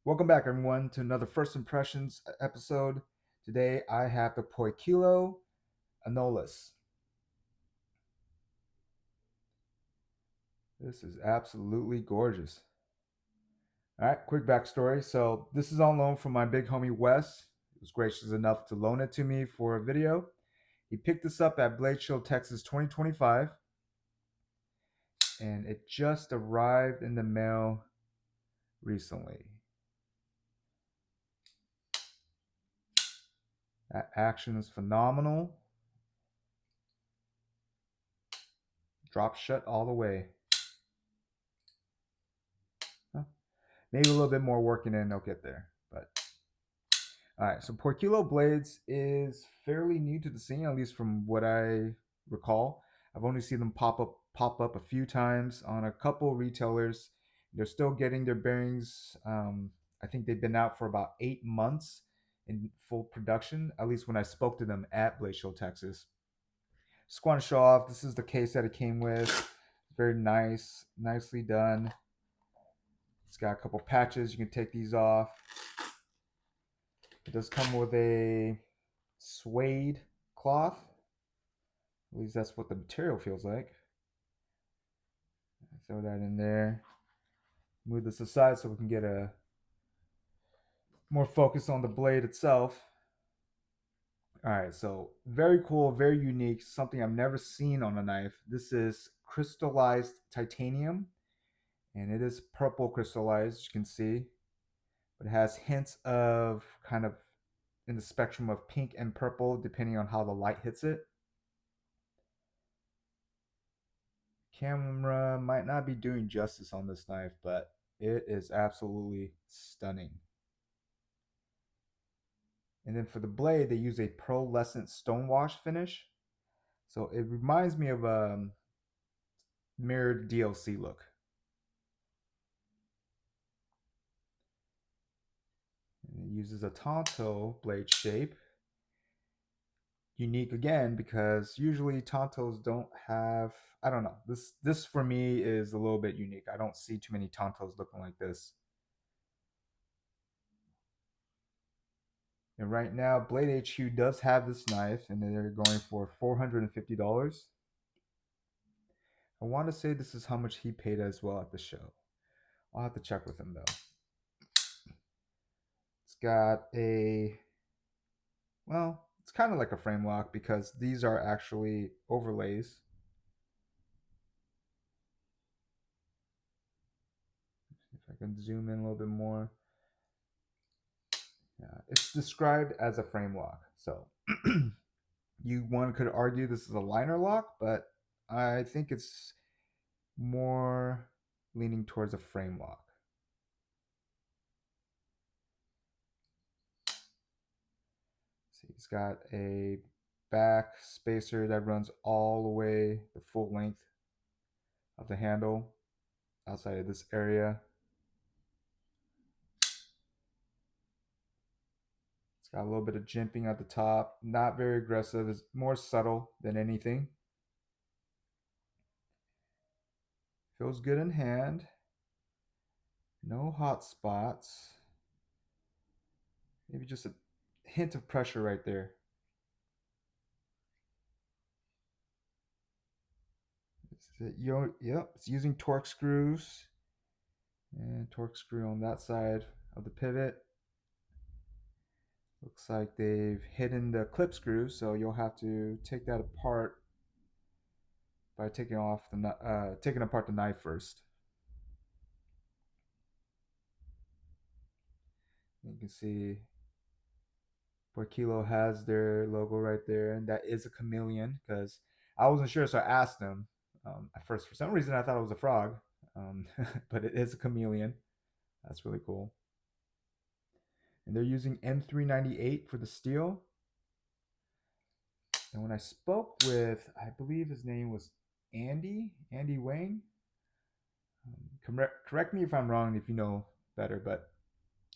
Welcome back, everyone, to another First Impressions episode. Today, I have the Poikilo Anolis. This is absolutely gorgeous. All right, quick backstory. So, this is on loan from my big homie Wes. He was gracious enough to loan it to me for a video. He picked this up at Blade Show, Texas 2025, and it just arrived in the mail recently. That action is phenomenal. Drop shut all the way. Maybe a little bit more working in, they'll get there. But all right, so Poikilo Blades is fairly new to the scene, at least from what I recall. I've only seen them pop up a few times on a couple retailers. They're still getting their bearings. I think they've been out for about 8 months in full production, at least when I spoke to them at Blade Show, Texas. Just want to show off. This is the case that it came with. Very nice, nicely done. It's got a couple patches. You can take these off. It does come with a suede cloth. At least that's what the material feels like. Throw that in there. Move this aside so we can get a more focus on the blade itself. All right, so very cool, very unique, something I've never seen on a knife. This is crystallized titanium, and it is purple crystallized, you can see, but it has hints of kind of in the spectrum of pink and purple depending on how the light hits it. Camera might not be doing justice on this knife, but it is absolutely stunning. And then for the blade, they use a pearlescent stonewash finish. So it reminds me of a mirrored DLC look. And it uses a Tonto blade shape. Unique again because usually Tontos don't have, I don't know. This for me is a little bit unique. I don't see too many Tontos looking like this. And right now, Blade HQ does have this knife, and they're going for $450. I want to say this is how much he paid as well at the show. I'll have to check with him though. It's got a, well, it's kind of like a frame lock because these are actually overlays. If I can zoom in a little bit more. Yeah, it's described as a frame lock. So one could argue this is a liner lock, but I think it's more leaning towards a frame lock. See, it's got a back spacer that runs all the way the full length of the handle outside of this area. It's got a little bit of jimping at the top, not very aggressive, it's more subtle than anything. Feels good in hand. No hot spots. Maybe just a hint of pressure right there. Yep, it's using torque screws and torque screw on that side of the pivot. Looks like they've hidden the clip screw, so you'll have to take that apart by taking apart the knife first. You can see Poikilo has their logo right there, and that is a chameleon because I wasn't sure, so I asked them. At first, for some reason, I thought it was a frog, but it is a chameleon. That's really cool. And they're using M398 for the steel. And when I spoke with, I believe his name was Andy Wayne. Correct me if I'm wrong, if you know better, but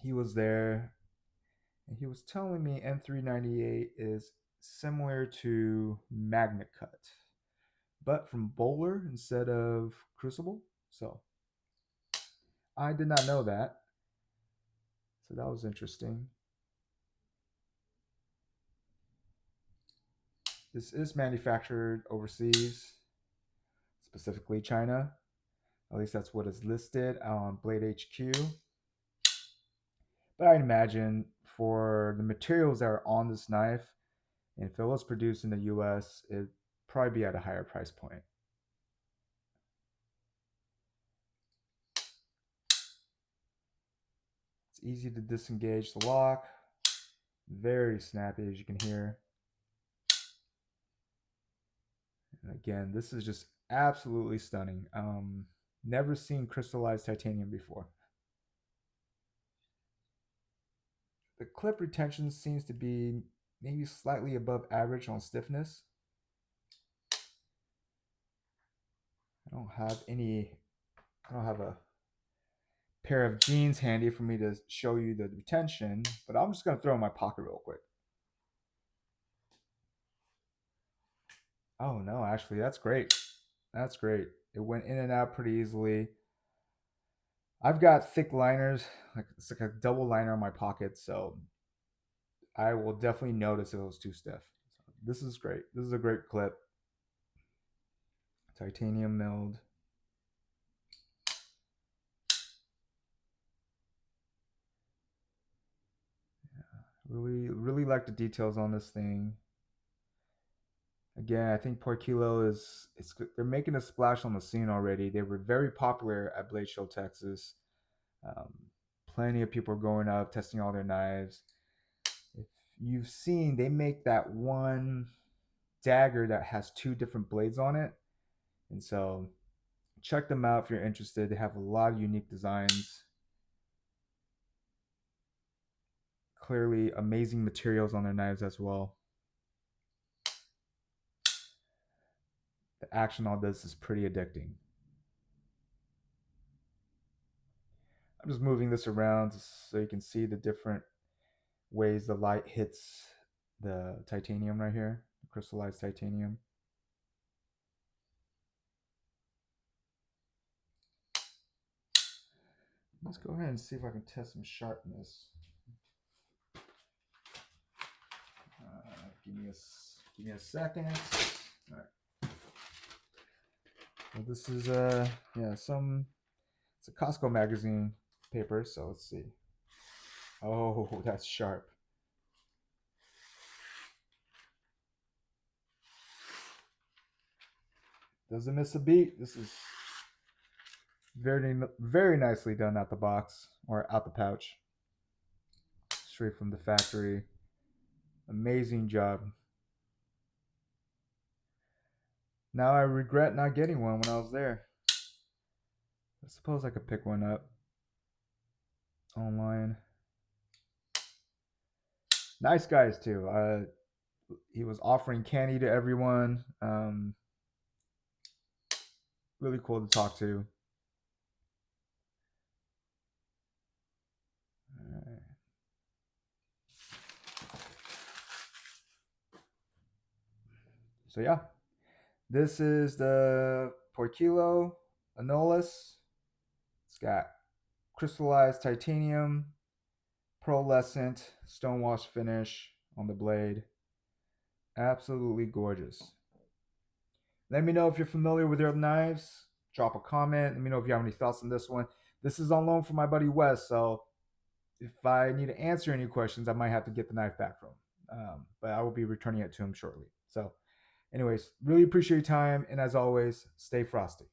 he was there, and he was telling me M398 is similar to Magnet Cut, but from Bowler instead of Crucible. So I did not know that. So that was interesting. This is manufactured overseas, specifically China. At least that's what is listed on Blade HQ. But I'd imagine for the materials that are on this knife, and if it was produced in the US, it'd probably be at a higher price point. It's easy to disengage the lock. Very snappy, as you can hear. And again, this is just absolutely stunning. Never seen crystallized titanium before. The clip retention seems to be maybe slightly above average on stiffness. I don't have a pair of jeans handy for me to show you the retention, but I'm just going to throw in my pocket real quick. Oh no, actually, that's great. That's great. It went in and out pretty easily. I've got thick liners, like it's like a double liner in my pocket, so I will definitely notice if it was too stiff. So this is great. This is a great clip. Titanium milled. Really like the details on this thing. Again, I think Poikilo they're making a splash on the scene already. They were very popular at Blade Show Texas. Um, Plenty of people are going up testing all their knives. If you've seen, they make that one dagger that has two different blades on it, and so check them out if you're interested. They have a lot of unique designs. Clearly, amazing materials on their knives as well. The action on this is pretty addicting. I'm just moving this around so you can see the different ways the light hits the titanium right here, the crystallized titanium. Let's go ahead and see if I can test some sharpness. Give me a second. All right. Well, this is it's a Costco magazine paper, so let's see. Oh, that's sharp. Doesn't miss a beat. This is very nicely done out the box or out the pouch. Straight from the factory. Amazing job. Now I regret not getting one when I was there. I suppose I could pick one up online. Nice guys too. He was offering candy to everyone. Really cool to talk to. Alright. So yeah, this is the Poikilo Anolis. It's got crystallized titanium, pearlescent stonewash finish on the blade. Absolutely gorgeous. Let me know if you're familiar with their knives. Drop a comment. Let me know if you have any thoughts on this one. This is on loan from my buddy Wes, so if I need to answer any questions, I might have to get the knife back from him. But I will be returning it to him shortly. So, anyways, really appreciate your time, and as always, stay frosty.